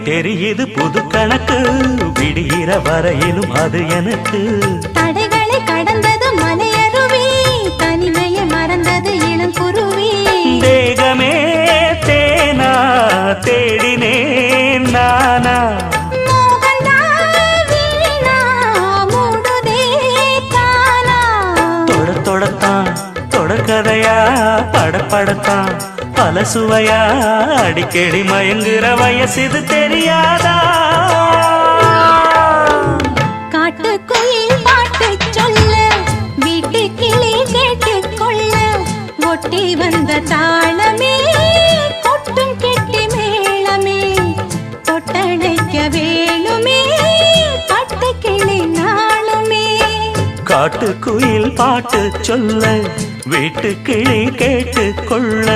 தெரியுது புது கணக்கு விடுகிற வரையிலும் அது எனக்கு தடைகளை கடந்தது மலையருவி தனிமையை மறந்தது இளங்குருவி தேகமே தேனா தேடினேன் நானா தொடத்தான் தொடர்கதையா படப்படத்தான் பல சுவையா அடிக்கடி மயங்குற வயசு தெரியாதா காட்டுக்குயில் பாட்டு சொல்ல வீட்டு கிளி கேட்டுக்கொள்ள ஒட்டி வந்த தாளமே கொட்டும் கெட்டி மேளமே தொட்டணைக்க வேணுமே பட்டு கிளி நாளுமே காட்டுக்குயில் பாட்டு சொல்ல வீட்டு கிளி கேட்டுக்கொள்ள